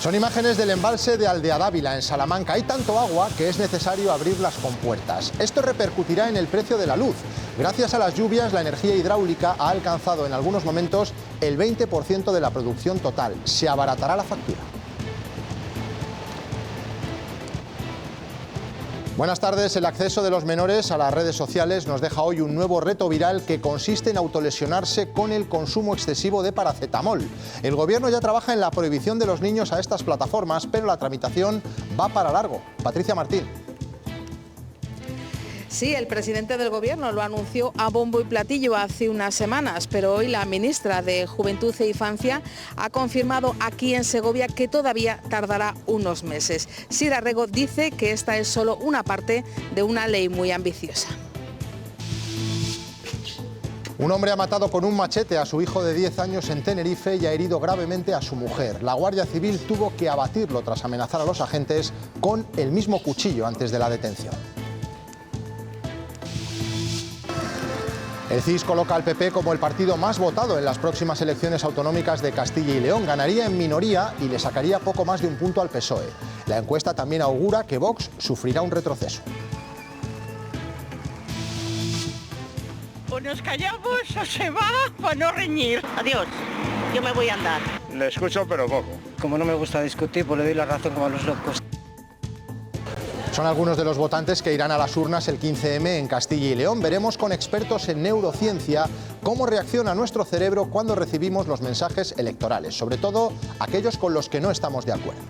Son imágenes del embalse de Aldeadávila, en Salamanca. Hay tanto agua que es necesario abrir las compuertas. Esto repercutirá en el precio de la luz. Gracias a las lluvias, la energía hidráulica ha alcanzado en algunos momentos el 20% de la producción total. Se abaratará la factura. Buenas tardes. El acceso de los menores a las redes sociales nos deja hoy un nuevo reto viral que consiste en autolesionarse con el consumo excesivo de paracetamol. El gobierno ya trabaja en la prohibición de los niños a estas plataformas, pero la tramitación va para largo. Patricia Martín. Sí, el presidente del Gobierno lo anunció a bombo y platillo hace unas semanas, pero hoy la ministra de Juventud e Infancia ha confirmado aquí en Segovia que todavía tardará unos meses. Sira Rego dice que esta es solo una parte de una ley muy ambiciosa. Un hombre ha matado con un machete a su hijo de 10 años en Tenerife y ha herido gravemente a su mujer. La Guardia Civil tuvo que abatirlo tras amenazar a los agentes con el mismo cuchillo antes de la detención. El CIS coloca al PP como el partido más votado en las próximas elecciones autonómicas de Castilla y León. Ganaría en minoría y le sacaría poco más de un punto al PSOE. La encuesta también augura que Vox sufrirá un retroceso. O nos callamos o se va para no reñir. Adiós, yo me voy a andar. Le escucho pero poco. Como no me gusta discutir, pues le doy la razón como a los locos. Son algunos de los votantes que irán a las urnas el 15M en Castilla y León. Veremos con expertos en neurociencia cómo reacciona nuestro cerebro cuando recibimos los mensajes electorales, sobre todo aquellos con los que no estamos de acuerdo.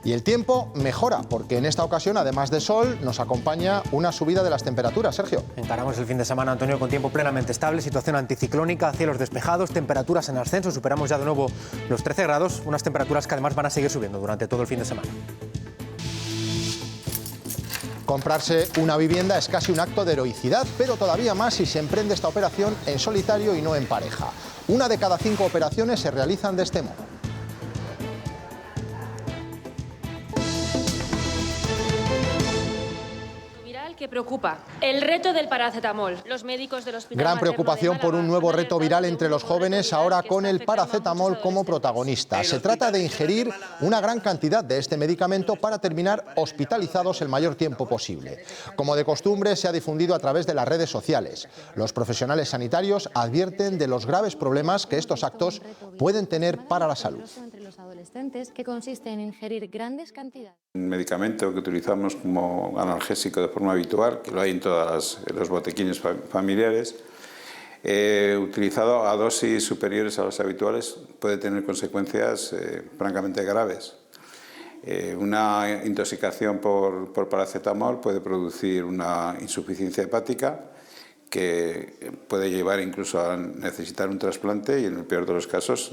Y el tiempo mejora, porque en esta ocasión, además de sol, nos acompaña una subida de las temperaturas. Sergio. Encaramos el fin de semana, Antonio, con tiempo plenamente estable, situación anticiclónica, cielos despejados, temperaturas en ascenso, superamos ya de nuevo los 13 grados, unas temperaturas que además van a seguir subiendo durante todo el fin de semana. Comprarse una vivienda es casi un acto de heroicidad, pero todavía más si se emprende esta operación en solitario y no en pareja. 1 de cada 5 operaciones se realizan de este modo. Que preocupa el reto del paracetamol. Los médicos del hospital Gran preocupación por un nuevo reto viral entre los jóvenes, ahora con el paracetamol como protagonista. Se trata de ingerir una gran cantidad de este medicamento para terminar hospitalizados el mayor tiempo posible. Como de costumbre, se ha difundido a través de las redes sociales. Los profesionales sanitarios advierten de los graves problemas que estos actos pueden tener para la salud. Que consiste en ingerir grandes cantidades. Un medicamento que utilizamos como analgésico de forma habitual, que lo hay en todos los botiquines familiares, utilizado a dosis superiores a las habituales, puede tener consecuencias francamente graves. Una intoxicación por paracetamol puede producir una insuficiencia hepática que puede llevar incluso a necesitar un trasplante y, en el peor de los casos,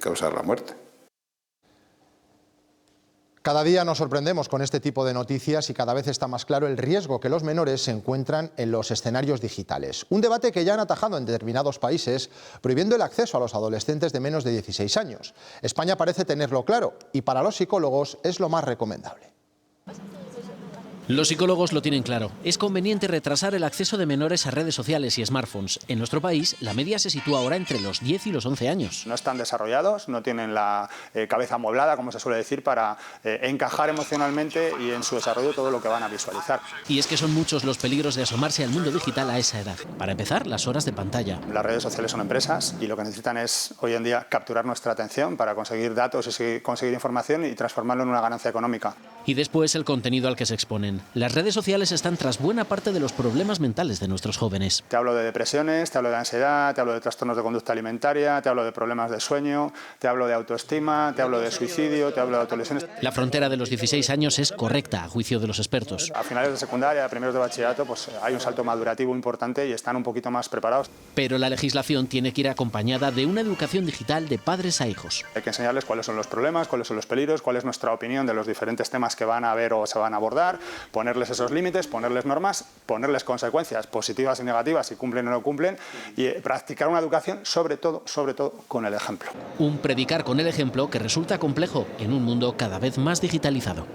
causar la muerte. Cada día nos sorprendemos con este tipo de noticias y cada vez está más claro el riesgo que los menores se encuentran en los escenarios digitales. Un debate que ya han atajado en determinados países, prohibiendo el acceso a los adolescentes de menos de 16 años. España parece tenerlo claro y para los psicólogos es lo más recomendable. Los psicólogos lo tienen claro. Es conveniente retrasar el acceso de menores a redes sociales y smartphones. En nuestro país, la media se sitúa ahora entre los 10 y los 11 años. No están desarrollados, no tienen la cabeza amueblada, como se suele decir, para encajar emocionalmente y en su desarrollo todo lo que van a visualizar. Y es que son muchos los peligros de asomarse al mundo digital a esa edad. Para empezar, las horas de pantalla. Las redes sociales son empresas y lo que necesitan es, hoy en día, capturar nuestra atención para conseguir datos y conseguir información y transformarlo en una ganancia económica. Y después el contenido al que se exponen. Las redes sociales están tras buena parte de los problemas mentales de nuestros jóvenes. Te hablo de depresiones, te hablo de ansiedad, te hablo de trastornos de conducta alimentaria, te hablo de problemas de sueño, te hablo de autoestima, te hablo de suicidio, te hablo de autolesiones. La frontera de los 16 años es correcta, a juicio de los expertos. A finales de secundaria, a primeros de bachillerato, pues hay un salto madurativo importante y están un poquito más preparados. Pero la legislación tiene que ir acompañada de una educación digital de padres a hijos. Hay que enseñarles cuáles son los problemas, cuáles son los peligros, cuál es nuestra opinión de los diferentes temas que van a ver o se van a abordar, ponerles esos límites, ponerles normas, ponerles consecuencias positivas y negativas si cumplen o no cumplen y practicar una educación sobre todo con el ejemplo. Un predicar con el ejemplo que resulta complejo en un mundo cada vez más digitalizado.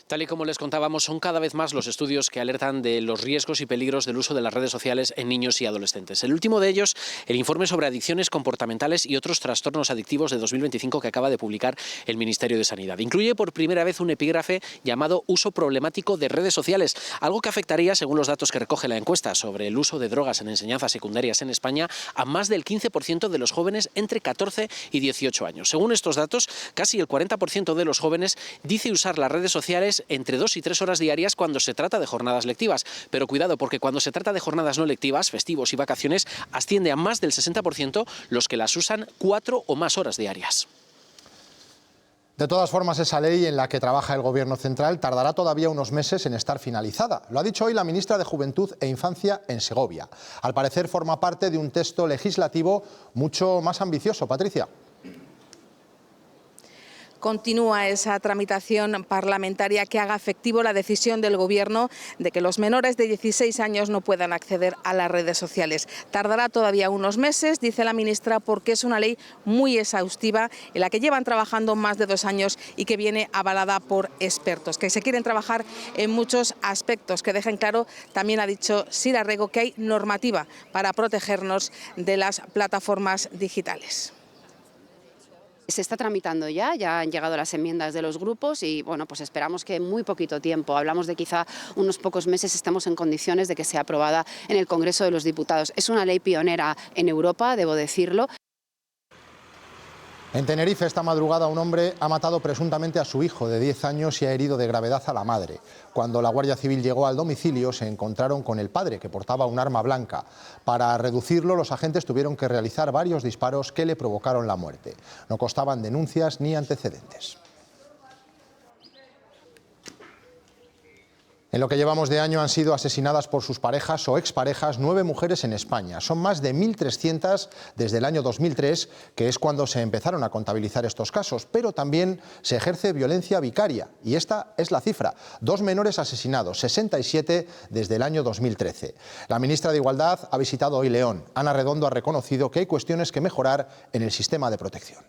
Tal y como les contábamos, son cada vez más los estudios que alertan de los riesgos y peligros del uso de las redes sociales en niños y adolescentes. El último de ellos, el informe sobre adicciones comportamentales y otros trastornos adictivos de 2025 que acaba de publicar el Ministerio de Sanidad. Incluye por primera vez un epígrafe llamado uso problemático de redes sociales, algo que afectaría, según los datos que recoge la encuesta sobre el uso de drogas en enseñanzas secundarias en España, a más del 15% de los jóvenes entre 14 y 18 años. Según estos datos, casi el 40% de los jóvenes dice usar las redes sociales entre 2 y 3 horas diarias cuando se trata de jornadas lectivas. Pero cuidado, porque cuando se trata de jornadas no lectivas, festivos y vacaciones, asciende a más del 60% los que las usan 4 o más horas diarias. De todas formas, esa ley en la que trabaja el Gobierno central tardará todavía unos meses en estar finalizada. Lo ha dicho hoy la ministra de Juventud e Infancia en Segovia. Al parecer forma parte de un texto legislativo mucho más ambicioso. Patricia. Continúa esa tramitación parlamentaria que haga efectivo la decisión del Gobierno de que los menores de 16 años no puedan acceder a las redes sociales. Tardará todavía unos meses, dice la ministra, porque es una ley muy exhaustiva en la que llevan trabajando más de 2 años y que viene avalada por expertos, que se quieren trabajar en muchos aspectos, que dejen claro, también ha dicho Sira Rego, que hay normativa para protegernos de las plataformas digitales. Se está tramitando ya han llegado las enmiendas de los grupos y bueno, pues esperamos que en muy poquito tiempo, hablamos de quizá unos pocos meses, estemos en condiciones de que sea aprobada en el Congreso de los Diputados. Es una ley pionera en Europa, debo decirlo. En Tenerife, esta madrugada, un hombre ha matado presuntamente a su hijo de 10 años y ha herido de gravedad a la madre. Cuando la Guardia Civil llegó al domicilio, se encontraron con el padre, que portaba un arma blanca. Para reducirlo, los agentes tuvieron que realizar varios disparos que le provocaron la muerte. No constaban denuncias ni antecedentes. En lo que llevamos de año han sido asesinadas por sus parejas o exparejas 9 mujeres en España. Son más de 1.300 desde el año 2003, que es cuando se empezaron a contabilizar estos casos. Pero también se ejerce violencia vicaria. Y esta es la cifra. 2 menores asesinados, 67 desde el año 2013. La ministra de Igualdad ha visitado hoy León. Ana Redondo ha reconocido que hay cuestiones que mejorar en el sistema de protección.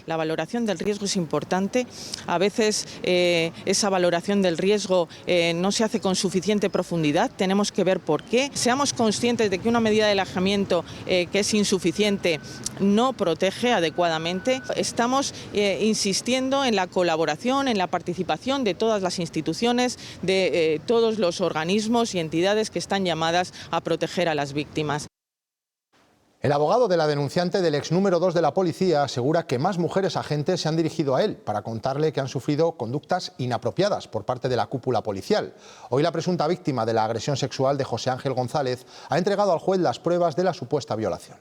La valoración del riesgo es importante. A veces esa valoración del riesgo no se hace con suficiente profundidad. Tenemos que ver por qué. Seamos conscientes de que una medida de alejamiento que es insuficiente no protege adecuadamente. Estamos insistiendo en la colaboración, en la participación de todas las instituciones, de todos los organismos y entidades que están llamadas a proteger a las víctimas. El abogado de la denunciante del ex número 2 de la policía asegura que más mujeres agentes se han dirigido a él para contarle que han sufrido conductas inapropiadas por parte de la cúpula policial. Hoy la presunta víctima de la agresión sexual de José Ángel González ha entregado al juez las pruebas de la supuesta violación.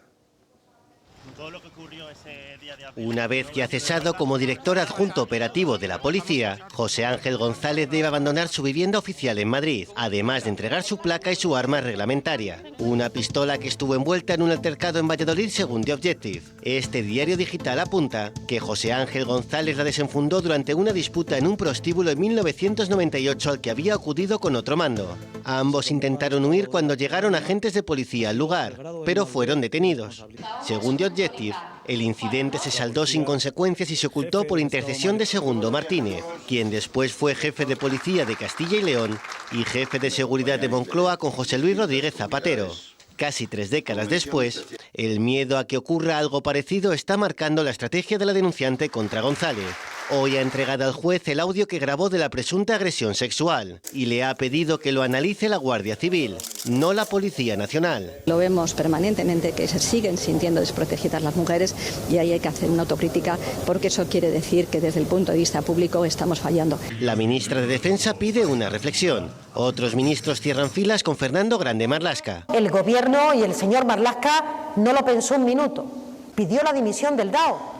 Una vez ya cesado como director adjunto operativo de la policía, José Ángel González debe abandonar su vivienda oficial en Madrid, además de entregar su placa y su arma reglamentaria. Una pistola que estuvo envuelta en un altercado en Valladolid, según The Objective. Este diario digital apunta que José Ángel González la desenfundó durante una disputa en un prostíbulo en 1998 al que había acudido con otro mando. Ambos intentaron huir cuando llegaron agentes de policía al lugar, pero fueron detenidos. Según The Objective, el incidente se saldó sin consecuencias y se ocultó por intercesión de Segundo Martínez, quien después fue jefe de policía de Castilla y León y jefe de seguridad de Moncloa con José Luis Rodríguez Zapatero. Casi 3 décadas después, el miedo a que ocurra algo parecido está marcando la estrategia de la denunciante contra González. Hoy ha entregado al juez el audio que grabó de la presunta agresión sexual y le ha pedido que lo analice la Guardia Civil, no la Policía Nacional. Lo vemos permanentemente que se siguen sintiendo desprotegidas las mujeres y ahí hay que hacer una autocrítica porque eso quiere decir que desde el punto de vista público estamos fallando. La ministra de Defensa pide una reflexión. Otros ministros cierran filas con Fernando Grande Marlaska. El gobierno y el señor Marlaska no lo pensó un minuto, pidió la dimisión del DAO.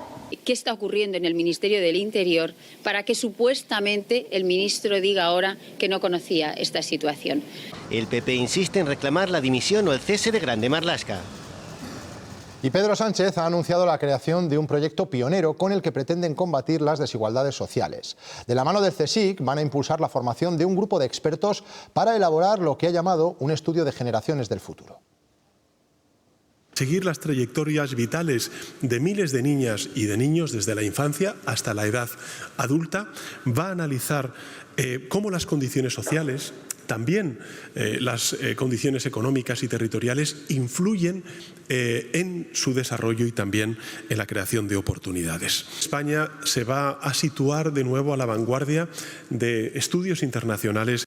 ¿Qué está ocurriendo en el Ministerio del Interior para que supuestamente el ministro diga ahora que no conocía esta situación? El PP insiste en reclamar la dimisión o el cese de Grande Marlaska. Y Pedro Sánchez ha anunciado la creación de un proyecto pionero con el que pretenden combatir las desigualdades sociales. De la mano del CSIC van a impulsar la formación de un grupo de expertos para elaborar lo que ha llamado un estudio de generaciones del futuro. Seguir las trayectorias vitales de miles de niñas y de niños desde la infancia hasta la edad adulta. Va a analizar cómo las condiciones sociales, también las condiciones económicas y territoriales influyen en su desarrollo y también en la creación de oportunidades. España se va a situar de nuevo a la vanguardia de estudios internacionales.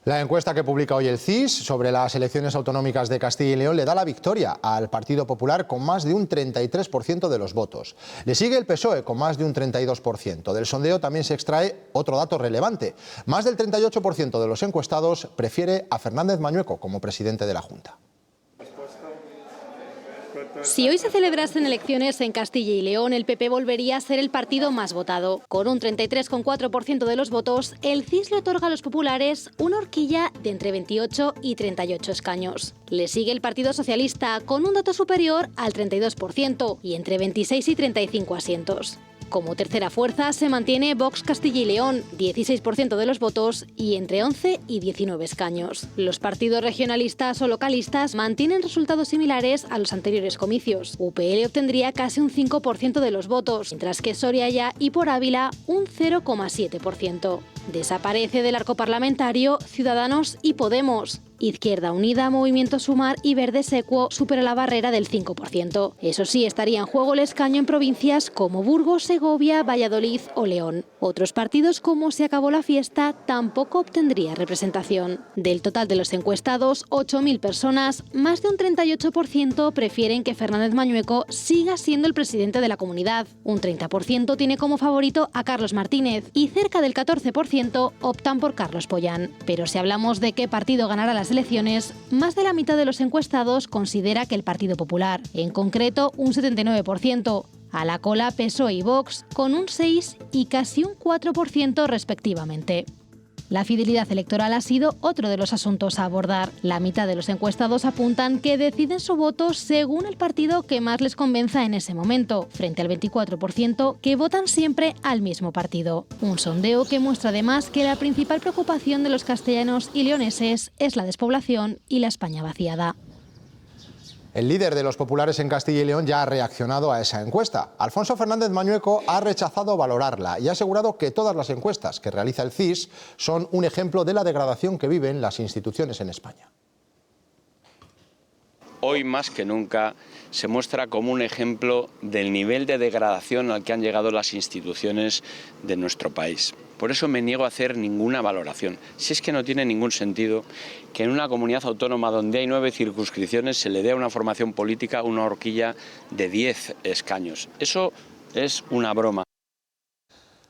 La encuesta que publica hoy el CIS sobre las elecciones autonómicas de Castilla y León le da la victoria al Partido Popular con más de un 33% de los votos. Le sigue el PSOE con más de un 32%. Del sondeo también se extrae otro dato relevante. Más del 38% de los encuestados prefiere a Fernández Mañueco como presidente de la Junta. Si hoy se celebrasen elecciones en Castilla y León, el PP volvería a ser el partido más votado. Con un 33,4% de los votos, el CIS le otorga a los populares una horquilla de entre 28 y 38 escaños. Le sigue el Partido Socialista con un dato superior al 32% y entre 26 y 35 asientos. Como tercera fuerza se mantiene Vox Castilla y León, 16% de los votos y entre 11 y 19 escaños. Los partidos regionalistas o localistas mantienen resultados similares a los anteriores comicios. UPL obtendría casi un 5% de los votos, mientras que Soriaya y Por Ávila un 0,7%. Desaparece del arco parlamentario Ciudadanos y Podemos. Izquierda Unida, Movimiento Sumar y Verde Secuo supera la barrera del 5%. Eso sí, estaría en juego el escaño en provincias como Burgos, Segovia, Valladolid o León. Otros partidos como Se Acabó la Fiesta tampoco obtendría representación. Del total de los encuestados, 8.000 personas, más de un 38% prefieren que Fernández Mañueco siga siendo el presidente de la comunidad. Un 30% tiene como favorito a Carlos Martínez y cerca del 14% optan por Carlos Pollán. Pero si hablamos de qué partido ganará las elecciones, más de la mitad de los encuestados considera que el Partido Popular, en concreto un 79%, a la cola PSOE y Vox con un 6 y casi un 4% respectivamente. La fidelidad electoral ha sido otro de los asuntos a abordar. La mitad de los encuestados apuntan que deciden su voto según el partido que más les convenza en ese momento, frente al 24% que votan siempre al mismo partido. Un sondeo que muestra además que la principal preocupación de los castellanos y leoneses es la despoblación y la España vaciada. El líder de los populares en Castilla y León ya ha reaccionado a esa encuesta. Alfonso Fernández Mañueco ha rechazado valorarla y ha asegurado que todas las encuestas que realiza el CIS son un ejemplo de la degradación que viven las instituciones en España. Hoy más que nunca se muestra como un ejemplo del nivel de degradación al que han llegado las instituciones de nuestro país. Por eso me niego a hacer ninguna valoración. Si es que no tiene ningún sentido que en una comunidad autónoma donde hay 9 circunscripciones se le dé a una formación política una horquilla de 10 escaños. Eso es una broma.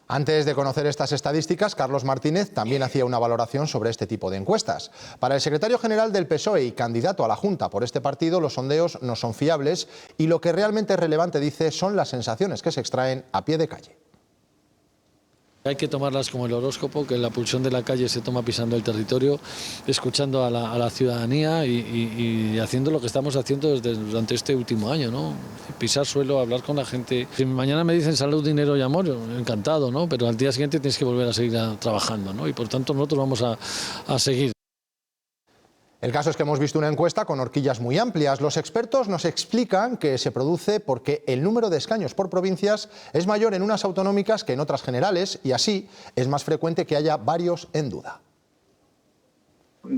Antes de conocer estas estadísticas, Carlos Martínez también hacía una valoración sobre este tipo de encuestas. Para el secretario general del PSOE y candidato a la Junta por este partido, los sondeos no son fiables y lo que realmente es relevante, dice, son las sensaciones que se extraen a pie de calle. Hay que tomarlas como el horóscopo, que la pulsión de la calle se toma pisando el territorio, escuchando a la ciudadanía y haciendo lo que estamos haciendo durante este último año, ¿no? Pisar suelo, hablar con la gente. Si mañana me dicen salud, dinero y amor, encantado, ¿no? Pero al día siguiente tienes que volver a seguir trabajando, ¿no? Y por tanto nosotros vamos a seguir. El caso es que hemos visto una encuesta con horquillas muy amplias. Los expertos nos explican que se produce porque el número de escaños por provincias es mayor en unas autonómicas que en otras generales y así es más frecuente que haya varios en duda.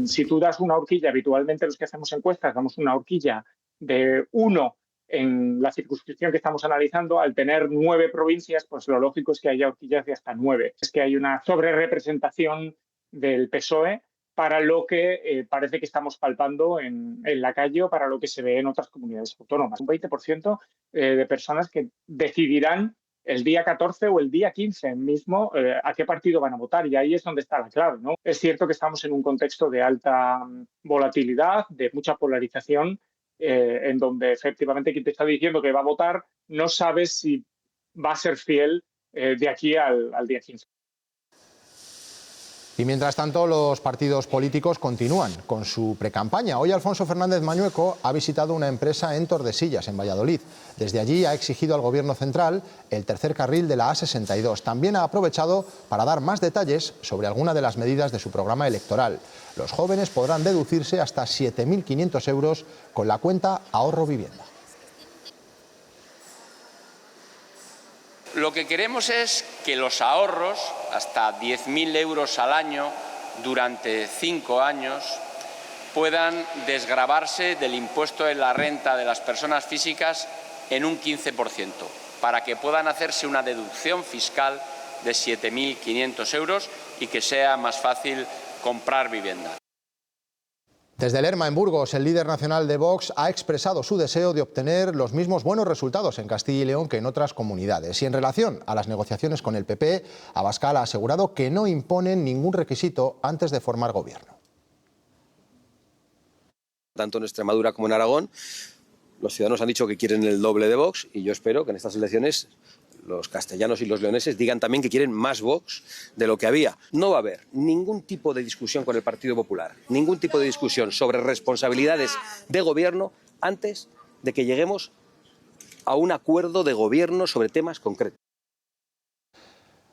Si tú das una horquilla, habitualmente los que hacemos encuestas damos una horquilla de 1 en la circunscripción que estamos analizando. Al tener 9 provincias, pues lo lógico es que haya horquillas de hasta 9. Es que hay una sobrerepresentación del PSOE para lo que parece que estamos palpando en la calle o para lo que se ve en otras comunidades autónomas. Un 20% de personas que decidirán el día 14 o el día 15 mismo a qué partido van a votar, y ahí es donde está la clave, ¿no? Es cierto que estamos en un contexto de alta volatilidad, de mucha polarización, en donde efectivamente quien te está diciendo que va a votar no sabe si va a ser fiel de aquí al día 15. Y mientras tanto, los partidos políticos continúan con su precampaña. Hoy Alfonso Fernández Mañueco ha visitado una empresa en Tordesillas, en Valladolid. Desde allí ha exigido al Gobierno central el tercer carril de la A62. También ha aprovechado para dar más detalles sobre alguna de las medidas de su programa electoral. Los jóvenes podrán deducirse hasta 7.500 euros con la cuenta Ahorro Vivienda. Lo que queremos es que los ahorros, hasta 10.000 euros al año, durante 5 años, puedan desgravarse del impuesto de la renta de las personas físicas en un 15%, para que puedan hacerse una deducción fiscal de 7.500 euros y que sea más fácil comprar vivienda. Desde Lerma, en Burgos, el líder nacional de Vox ha expresado su deseo de obtener los mismos buenos resultados en Castilla y León que en otras comunidades. Y en relación a las negociaciones con el PP, Abascal ha asegurado que no imponen ningún requisito antes de formar gobierno. Tanto en Extremadura como en Aragón, los ciudadanos han dicho que quieren el doble de Vox y yo espero que en estas elecciones los castellanos y los leoneses digan también que quieren más Vox de lo que había. No va a haber ningún tipo de discusión con el Partido Popular, ningún tipo de discusión sobre responsabilidades de gobierno antes de que lleguemos a un acuerdo de gobierno sobre temas concretos.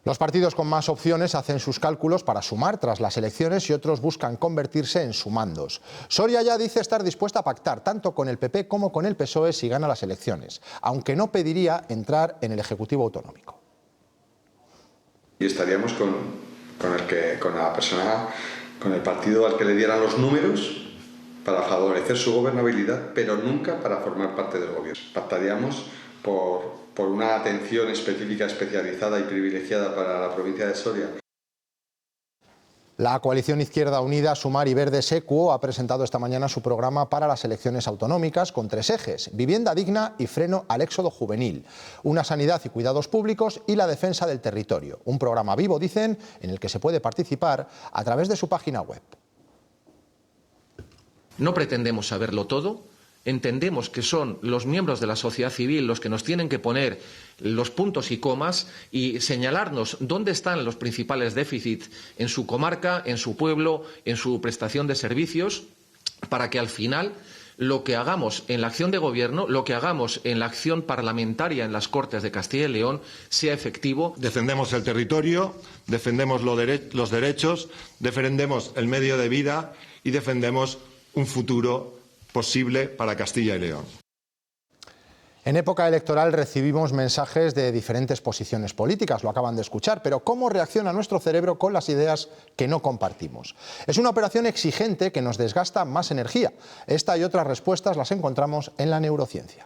Los partidos con más opciones hacen sus cálculos para sumar tras las elecciones y otros buscan convertirse en sumandos. Soria ya dice estar dispuesta a pactar tanto con el PP como con el PSOE si gana las elecciones, aunque no pediría entrar en el Ejecutivo autonómico. Y estaríamos con la persona, con el partido al que le dieran los números para favorecer su gobernabilidad, pero nunca para formar parte del gobierno. Pactaríamos por una atención específica, especializada y privilegiada para la provincia de Soria. La coalición Izquierda Unida, Sumar y Verdes Equo ha presentado esta mañana su programa para las elecciones autonómicas con 3 ejes: vivienda digna y freno al éxodo juvenil, una sanidad y cuidados públicos y la defensa del territorio. Un programa vivo, dicen, en el que se puede participar a través de su página web. No pretendemos saberlo todo. Entendemos que son los miembros de la sociedad civil los que nos tienen que poner los puntos y comas y señalarnos dónde están los principales déficits en su comarca, en su pueblo, en su prestación de servicios, para que al final lo que hagamos en la acción de gobierno, lo que hagamos en la acción parlamentaria en las Cortes de Castilla y León sea efectivo. Defendemos el territorio, defendemos los derechos, defendemos el medio de vida y defendemos un futuro posible para Castilla y León. En época electoral recibimos mensajes de diferentes posiciones políticas, lo acaban de escuchar, pero ¿cómo reacciona nuestro cerebro con las ideas que no compartimos? Es una operación exigente que nos desgasta más energía. Esta y otras respuestas las encontramos en la neurociencia.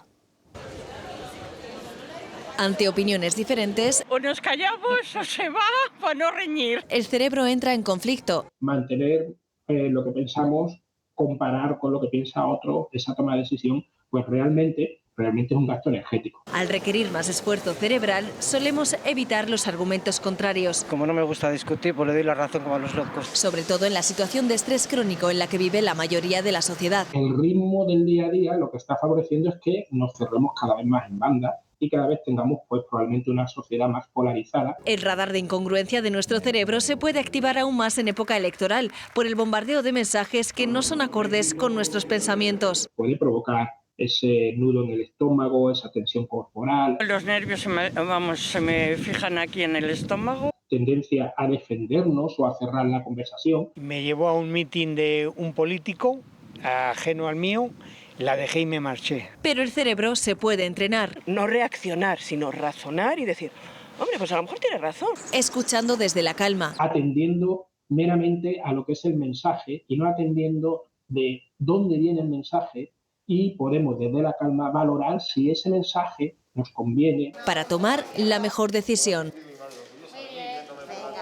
Ante opiniones diferentes, o nos callamos o se va para no reñir. El cerebro entra en conflicto. Mantener lo que pensamos, comparar con lo que piensa otro, esa toma de decisión, pues realmente es un gasto energético. Al requerir más esfuerzo cerebral, solemos evitar los argumentos contrarios. Como no me gusta discutir, pues le doy la razón como a los locos. Sobre todo en la situación de estrés crónico en la que vive la mayoría de la sociedad. El ritmo del día a día lo que está favoreciendo es que nos cerremos cada vez más en banda y cada vez tengamos pues probablemente una sociedad más polarizada. El radar de incongruencia de nuestro cerebro se puede activar aún más en época electoral por el bombardeo de mensajes que no son acordes con nuestros pensamientos. Puede provocar ese nudo en el estómago, esa tensión corporal. Los nervios se me fijan aquí en el estómago. Tendencia a defendernos o a cerrar la conversación. Me llevó a un mitin de un político ajeno al mío. La dejé y me marché. Pero el cerebro se puede entrenar. No reaccionar, sino razonar y decir, hombre, pues a lo mejor tiene razón. Escuchando desde la calma. Atendiendo meramente a lo que es el mensaje y no atendiendo de dónde viene el mensaje, y podemos desde la calma valorar si ese mensaje nos conviene. Para tomar la mejor decisión.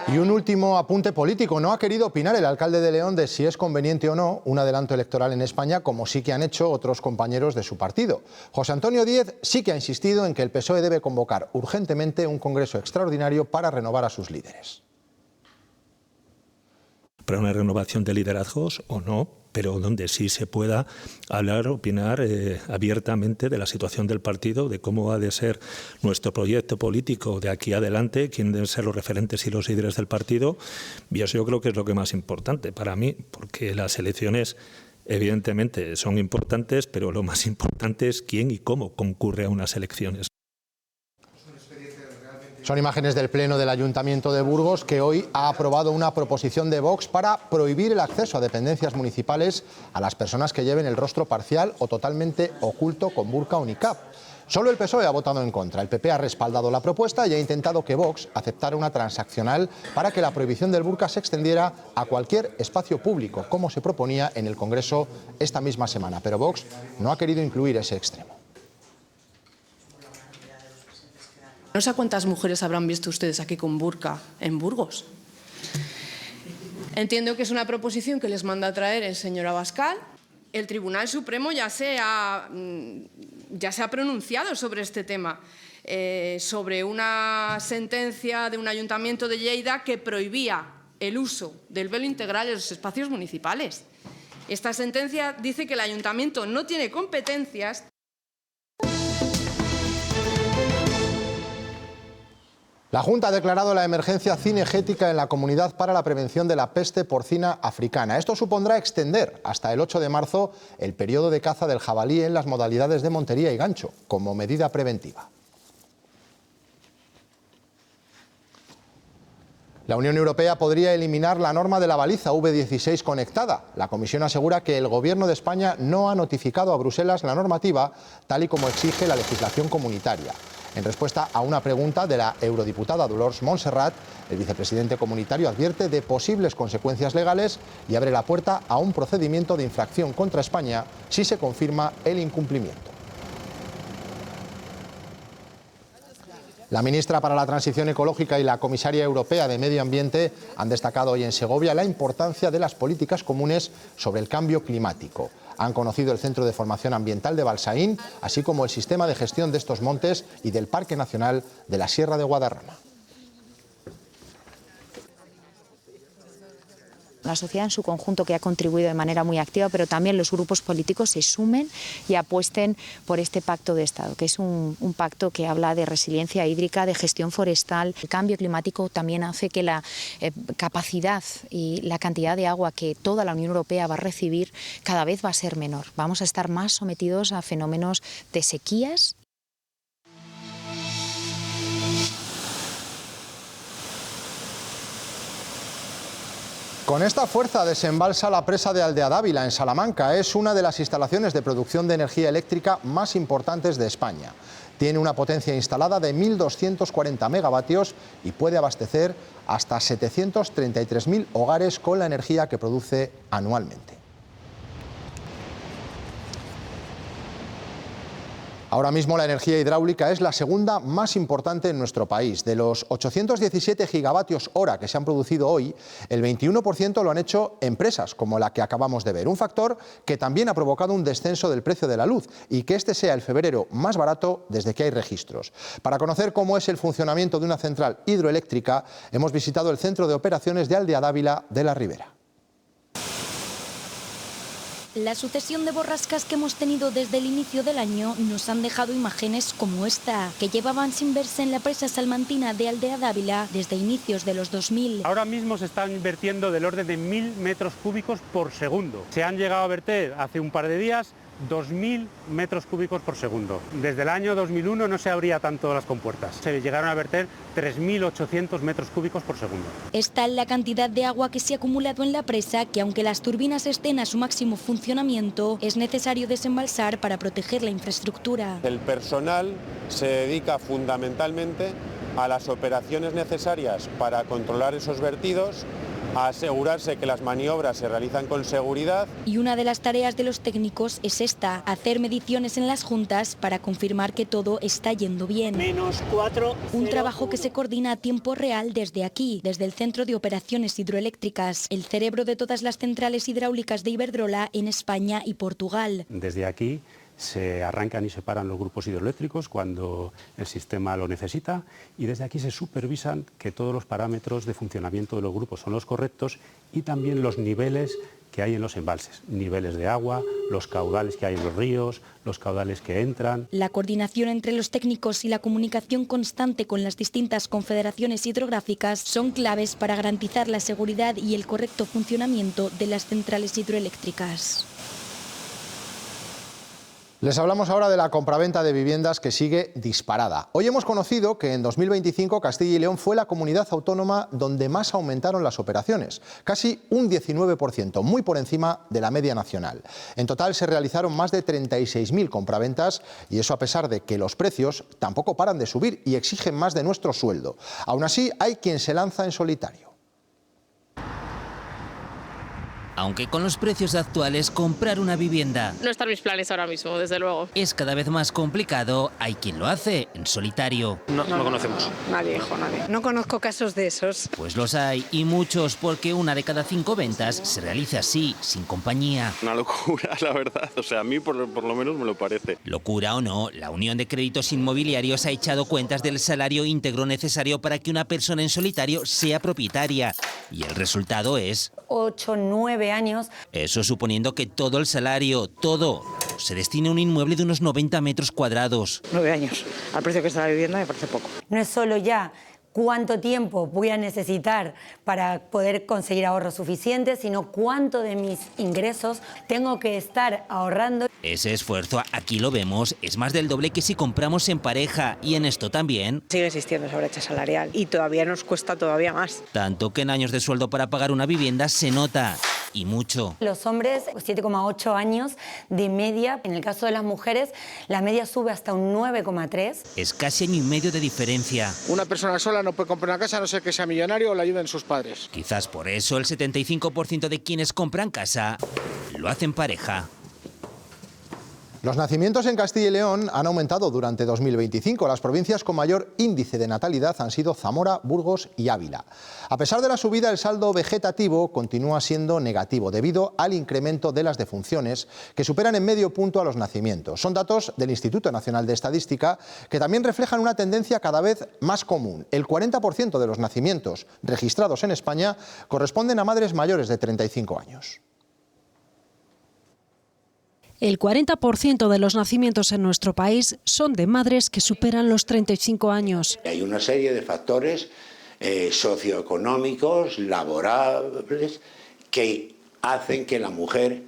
Y un último apunte político. No ha querido opinar el alcalde de León de si es conveniente o no un adelanto electoral en España, como sí que han hecho otros compañeros de su partido. José Antonio Díez sí que ha insistido en que el PSOE debe convocar urgentemente un congreso extraordinario para renovar a sus líderes. ¿Para una renovación de liderazgos o no? pero donde sí se pueda hablar, opinar abiertamente de la situación del partido, de cómo ha de ser nuestro proyecto político de aquí adelante, quién deben ser los referentes y los líderes del partido. Y eso yo creo que es lo que más importante para mí, porque las elecciones evidentemente son importantes, pero lo más importante es quién y cómo concurre a unas elecciones. Son imágenes del Pleno del Ayuntamiento de Burgos, que hoy ha aprobado una proposición de Vox para prohibir el acceso a dependencias municipales a las personas que lleven el rostro parcial o totalmente oculto con burka o niqab. Solo el PSOE ha votado en contra. El PP ha respaldado la propuesta y ha intentado que Vox aceptara una transaccional para que la prohibición del burka se extendiera a cualquier espacio público, como se proponía en el Congreso esta misma semana. Pero Vox no ha querido incluir ese extremo. No sé cuántas mujeres habrán visto ustedes aquí con burka en Burgos. Entiendo que es una proposición que les manda a traer el señor Abascal. El Tribunal Supremo ya se ha pronunciado sobre este tema, sobre una sentencia de un ayuntamiento de Lleida que prohibía el uso del velo integral en los espacios municipales. Esta sentencia dice que el ayuntamiento no tiene competencias. La Junta ha declarado la emergencia cinegética en la comunidad para la prevención de la peste porcina africana. Esto supondrá extender hasta el 8 de marzo el periodo de caza del jabalí en las modalidades de montería y gancho, como medida preventiva. La Unión Europea podría eliminar la norma de la baliza V16 conectada. La Comisión asegura que el Gobierno de España no ha notificado a Bruselas la normativa, tal y como exige la legislación comunitaria. En respuesta a una pregunta de la eurodiputada Dolors Montserrat, el vicepresidente comunitario advierte de posibles consecuencias legales y abre la puerta a un procedimiento de infracción contra España si se confirma el incumplimiento. La ministra para la Transición Ecológica y la comisaria europea de Medio Ambiente han destacado hoy en Segovia la importancia de las políticas comunes sobre el cambio climático. Han conocido el Centro de Formación Ambiental de Balsaín, así como el sistema de gestión de estos montes y del Parque Nacional de la Sierra de Guadarrama. La sociedad en su conjunto, que ha contribuido de manera muy activa, pero también los grupos políticos se sumen y apuesten por este pacto de Estado, que es un pacto que habla de resiliencia hídrica, de gestión forestal. El cambio climático también hace que la capacidad y la cantidad de agua que toda la Unión Europea va a recibir cada vez va a ser menor. Vamos a estar más sometidos a fenómenos de sequías. Con esta fuerza desembalsa la presa de Aldeadávila, en Salamanca. Es una de las instalaciones de producción de energía eléctrica más importantes de España. Tiene una potencia instalada de 1.240 megavatios y puede abastecer hasta 733.000 hogares con la energía que produce anualmente. Ahora mismo la energía hidráulica es la segunda más importante en nuestro país. De los 817 gigavatios hora que se han producido hoy, el 21% lo han hecho empresas como la que acabamos de ver. Un factor que también ha provocado un descenso del precio de la luz y que este sea el febrero más barato desde que hay registros. Para conocer cómo es el funcionamiento de una central hidroeléctrica, hemos visitado el Centro de Operaciones de Aldeadávila de la Ribera. La sucesión de borrascas que hemos tenido desde el inicio del año nos han dejado imágenes como esta, que llevaban sin verse en la presa salmantina de Aldeadávila desde inicios de los 2000. Ahora mismo se están vertiendo del orden de 1.000 metros cúbicos por segundo. Se han llegado a verter hace un par de días 2.000 metros cúbicos por segundo. Desde el año 2001 no se abría tanto las compuertas. Se llegaron a verter 3.800 metros cúbicos por segundo. Esta es la cantidad de agua que se ha acumulado en la presa, que aunque las turbinas estén a su máximo funcionamiento, es necesario desembalsar para proteger la infraestructura. El personal se dedica fundamentalmente a las operaciones necesarias para controlar esos vertidos, a asegurarse que las maniobras se realizan con seguridad. Y una de las tareas de los técnicos es esta, hacer mediciones en las juntas para confirmar que todo está yendo bien. -4. Un trabajo que se coordina a tiempo real desde aquí, desde el Centro de Operaciones Hidroeléctricas, el cerebro de todas las centrales hidráulicas de Iberdrola en España y Portugal. Desde aquí se arrancan y se paran los grupos hidroeléctricos cuando el sistema lo necesita y desde aquí se supervisan que todos los parámetros de funcionamiento de los grupos son los correctos y también los niveles que hay en los embalses, niveles de agua, los caudales que hay en los ríos, los caudales que entran. La coordinación entre los técnicos y la comunicación constante con las distintas confederaciones hidrográficas son claves para garantizar la seguridad y el correcto funcionamiento de las centrales hidroeléctricas. Les hablamos ahora de la compraventa de viviendas que sigue disparada. Hoy hemos conocido que en 2025 Castilla y León fue la comunidad autónoma donde más aumentaron las operaciones, casi un 19%, muy por encima de la media nacional. En total se realizaron más de 36.000 compraventas y eso a pesar de que los precios tampoco paran de subir y exigen más de nuestro sueldo. Aún así, hay quien se lanza en solitario. Aunque con los precios actuales comprar una vivienda no están mis planes ahora mismo, desde luego. es cada vez más complicado, hay quien lo hace en solitario. No conocemos. Nadie, hijo, nadie. No conozco casos de esos. Pues los hay, y muchos, porque 1 de cada 5 ventas se realiza así, sin compañía. Una locura, la verdad. O sea, a mí por lo menos me lo parece. Locura o no, la Unión de Créditos Inmobiliarios ha echado cuentas del salario íntegro necesario para que una persona en solitario sea propietaria. Y el resultado es 8, 9 años. Eso suponiendo que todo el salario, todo, se destine a un inmueble de unos 90 metros cuadrados. 9 años. Al precio que está la vivienda me parece poco. No es solo ya cuánto tiempo voy a necesitar para poder conseguir ahorros suficientes, sino cuánto de mis ingresos tengo que estar ahorrando. Ese esfuerzo, aquí lo vemos, es más del doble que si compramos en pareja, y en esto también. Sigue existiendo esa brecha salarial y todavía nos cuesta todavía más. Tanto que en años de sueldo para pagar una vivienda se nota, y mucho. Los hombres, 7,8 años de media. En el caso de las mujeres, la media sube hasta un 9,3. Es casi año y medio de diferencia. Una persona sola no puede comprar una casa a no ser que sea millonario o la ayuden sus padres. Quizás por eso el 75% de quienes compran casa lo hacen pareja. Los nacimientos en Castilla y León han aumentado durante 2025. Las provincias con mayor índice de natalidad han sido Zamora, Burgos y Ávila. A pesar de la subida, el saldo vegetativo continúa siendo negativo debido al incremento de las defunciones, que superan en medio punto a los nacimientos. Son datos del Instituto Nacional de Estadística que también reflejan una tendencia cada vez más común. El 40% de los nacimientos registrados en España corresponden a madres mayores de 35 años. El 40% de los nacimientos en nuestro país son de madres que superan los 35 años. Hay una serie de factores socioeconómicos, laborables, que hacen que la mujer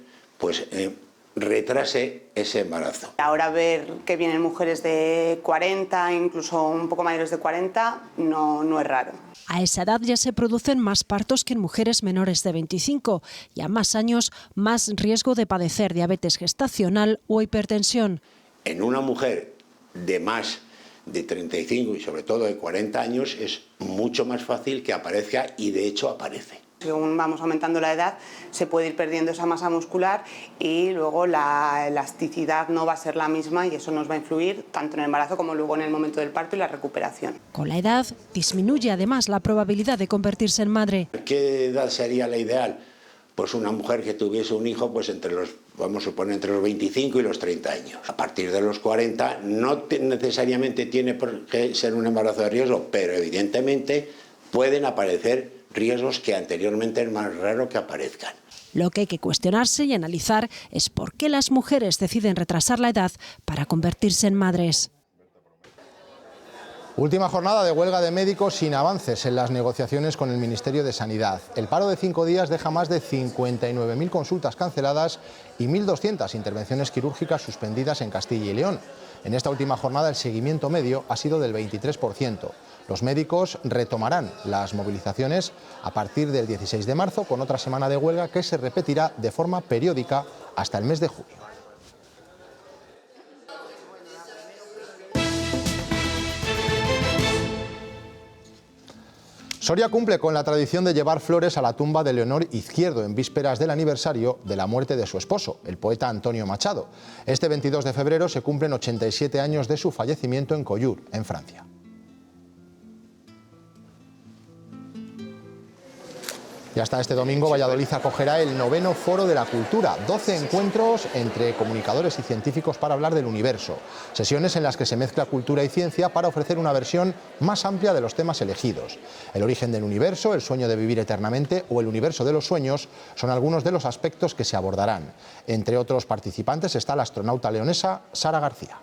retrase ese embarazo. Ahora ver que vienen mujeres de 40, incluso un poco mayores de 40, no es raro. A esa edad ya se producen más partos que en mujeres menores de 25 y a más años más riesgo de padecer diabetes gestacional o hipertensión. En una mujer de más de 35 y sobre todo de 40 años es mucho más fácil que aparezca, y de hecho aparece. Según vamos aumentando la edad, se puede ir perdiendo esa masa muscular y luego la elasticidad no va a ser la misma, y eso nos va a influir tanto en el embarazo como luego en el momento del parto y la recuperación. Con la edad disminuye además la probabilidad de convertirse en madre. ¿Qué edad sería la ideal? Pues una mujer que tuviese un hijo entre los 25 y los 30 años. A partir de los 40 no necesariamente tiene por qué ser un embarazo de riesgo, pero evidentemente pueden aparecer riesgos que anteriormente es más raro que aparezcan. Lo que hay que cuestionarse y analizar es por qué las mujeres deciden retrasar la edad para convertirse en madres. Última jornada de huelga de médicos sin avances en las negociaciones con el Ministerio de Sanidad. El paro de 5 días deja más de 59.000 consultas canceladas y 1.200 intervenciones quirúrgicas suspendidas en Castilla y León. En esta última jornada el seguimiento medio ha sido del 23%. Los médicos retomarán las movilizaciones a partir del 16 de marzo con otra semana de huelga que se repetirá de forma periódica hasta el mes de junio. Soria cumple con la tradición de llevar flores a la tumba de Leonor Izquierdo en vísperas del aniversario de la muerte de su esposo, el poeta Antonio Machado. Este 22 de febrero se cumplen 87 años de su fallecimiento en Collioure, en Francia. Y hasta este domingo Valladolid acogerá el 9º Foro de la Cultura, 12 encuentros entre comunicadores y científicos para hablar del universo, sesiones en las que se mezcla cultura y ciencia para ofrecer una versión más amplia de los temas elegidos. El origen del universo, el sueño de vivir eternamente o el universo de los sueños son algunos de los aspectos que se abordarán. Entre otros participantes está la astronauta leonesa Sara García.